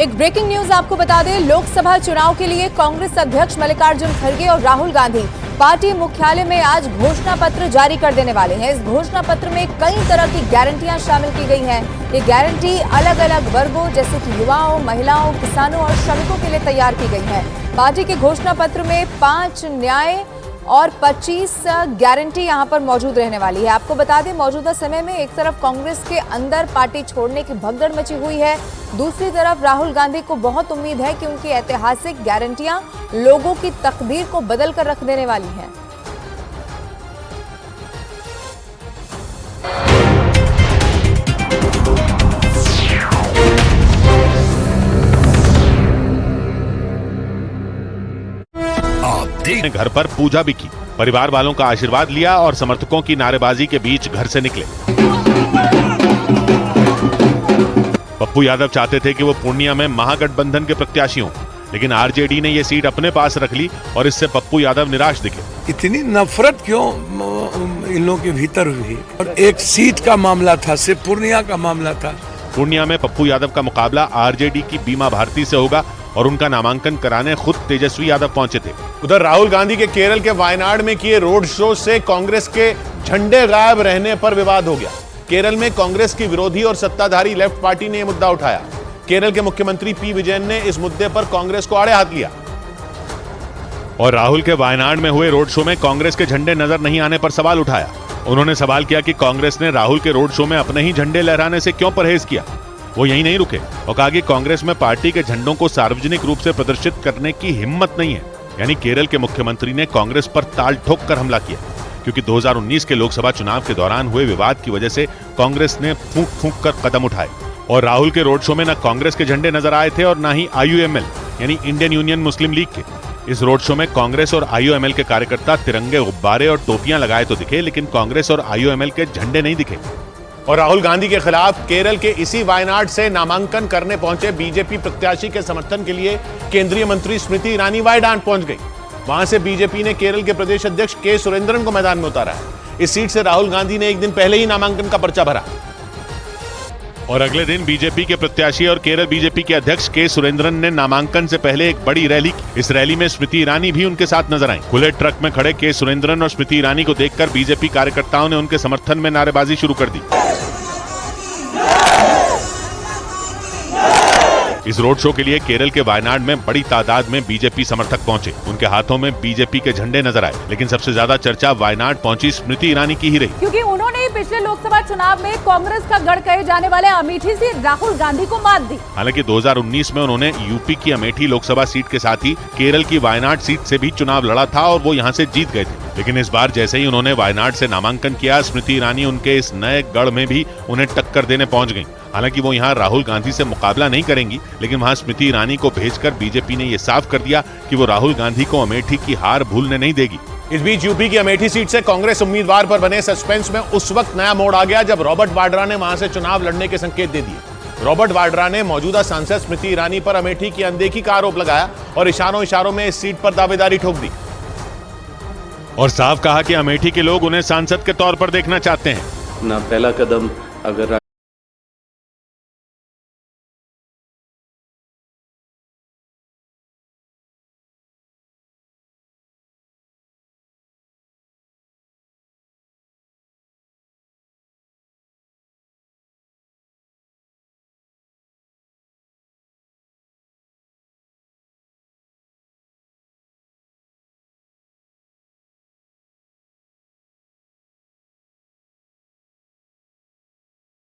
एक breaking news आपको बता दें, लोकसभा चुनाव के लिए कांग्रेस अध्यक्ष मल्लिकार्जुन खड़गे और राहुल गांधी पार्टी मुख्यालय में आज घोषणा पत्र जारी कर देने वाले हैं। इस घोषणा पत्र में कई तरह की गारंटियां शामिल की गई हैं। ये गारंटी अलग अलग वर्गों जैसे कि युवाओं, महिलाओं, किसानों और श्रमिकों के लिए तैयार की गई है। पार्टी के घोषणा पत्र में 5 न्याय और 25 गारंटी यहां पर मौजूद रहने वाली है। आपको बता दें, मौजूदा समय में एक तरफ कांग्रेस के अंदर पार्टी छोड़ने की भगदड़ मची हुई है, दूसरी तरफ राहुल गांधी को बहुत उम्मीद है कि उनकी ऐतिहासिक गारंटियां लोगों की तकदीर को बदल कर रख देने वाली हैं। घर पर पूजा भी की, परिवार वालों का आशीर्वाद लिया और समर्थकों की नारेबाजी के बीच घर से निकले। पप्पू यादव चाहते थे कि वो पूर्णिया में महागठबंधन के प्रत्याशी हों, लेकिन आरजेडी ने ये सीट अपने पास रख ली और इससे पप्पू यादव निराश दिखे। इतनी नफरत क्यों इन लोगों के भीतर हुई? और एक सीट का मामला था, सिर्फ पूर्णिया का मामला था। पूर्णिया में पप्पू यादव का मुकाबला आरजेडी की बीमा भारती से होगा और उनका नामांकन कराने खुद तेजस्वी यादव पहुंचे थे। उधर राहुल गांधी के केरल के वायनाड में किए रोड शो से कांग्रेस के झंडे गायब रहने पर विवाद हो गया। केरल में कांग्रेस की विरोधी और सत्ताधारी लेफ्ट पार्टी ने यह मुद्दा उठाया। केरल के मुख्यमंत्री पी विजयन ने इस मुद्दे पर कांग्रेस को आड़े हाथ लिया और राहुल के वायनाड में हुए रोड शो में कांग्रेस के झंडे नजर नहीं आने पर सवाल उठाया। उन्होंने सवाल किया कि कांग्रेस ने राहुल के रोड शो में अपने ही झंडे लहराने से क्यों परहेज किया। वो यहीं नहीं रुके और कहा कि कांग्रेस में पार्टी के झंडों को सार्वजनिक रूप से प्रदर्शित करने की हिम्मत नहीं है। यानी केरल के मुख्यमंत्री ने कांग्रेस पर ताल ठोक कर हमला किया, क्योंकि 2019 के लोकसभा चुनाव के दौरान हुए विवाद की वजह से कांग्रेस ने फूंक फूंक कर कदम उठाए और राहुल के रोड शो में न कांग्रेस के झंडे नजर आए थे और न ही IUML यानी इंडियन यूनियन मुस्लिम लीग के। इस रोड शो में कांग्रेस और IUML के कार्यकर्ता तिरंगे, गुब्बारे और टोपियां लगाए तो दिखे, लेकिन कांग्रेस और IUML के झंडे नहीं दिखे। और राहुल गांधी के खिलाफ केरल के इसी वायनाड से नामांकन करने पहुंचे बीजेपी प्रत्याशी के समर्थन के लिए केंद्रीय मंत्री स्मृति ईरानी वायनाड पहुंच गई। वहां से बीजेपी ने केरल के प्रदेश अध्यक्ष के सुरेंद्रन को मैदान में उतारा है। इस सीट से राहुल गांधी ने एक दिन पहले ही नामांकन का पर्चा भरा और अगले दिन बीजेपी के प्रत्याशी और केरल बीजेपी के अध्यक्ष के सुरेंद्रन ने नामांकन से पहले एक बड़ी रैली की। इस रैली में स्मृति ईरानी भी उनके साथ नजर आई। खुले ट्रक में खड़े के सुरेंद्रन और स्मृति ईरानी को देखकर बीजेपी कार्यकर्ताओं ने उनके समर्थन में नारेबाजी शुरू कर दी। इस रोड शो के लिए केरल के वायनाड में बड़ी तादाद में बीजेपी समर्थक पहुंचे। उनके हाथों में बीजेपी के झंडे नजर आए, लेकिन सबसे ज्यादा चर्चा वायनाड पहुंची स्मृति ईरानी की ही रही, क्योंकि उन्होंने पिछले लोकसभा चुनाव में कांग्रेस का गढ़ कहे जाने वाले अमेठी से राहुल गांधी को मात दी। हालांकि 2019 में उन्होंने यूपी की अमेठी लोकसभा सीट के साथ ही केरल की वायनाड सीट से भी चुनाव लड़ा था और वो यहाँ से जीत गए थे। लेकिन इस बार जैसे ही उन्होंने वायनाड से नामांकन किया, स्मृति ईरानी उनके इस नए गढ़ में भी उन्हें टक्कर देने पहुंच गई। हालांकि वो यहाँ राहुल गांधी से मुकाबला नहीं करेंगी, लेकिन वहां स्मृति ईरानी को भेजकर बीजेपी ने ये साफ कर दिया कि वो राहुल गांधी को अमेठी की हार भूलने नहीं देगी। इस बीच यूपी की अमेठी सीट से कांग्रेस उम्मीदवार पर बने सस्पेंस में उस वक्त नया मोड़ आ गया जब रॉबर्ट वाड्रा ने वहां से चुनाव लड़ने के संकेत दे दिए। रॉबर्ट वाड्रा ने मौजूदा सांसद स्मृति ईरानी पर अमेठी की अनदेखी का आरोप लगाया और इशारों इशारों में इस सीट पर दावेदारी ठोक दी और साफ कहा कि अमेठी के लोग उन्हें सांसद के तौर पर देखना चाहते हैं। ना पहला कदम अगर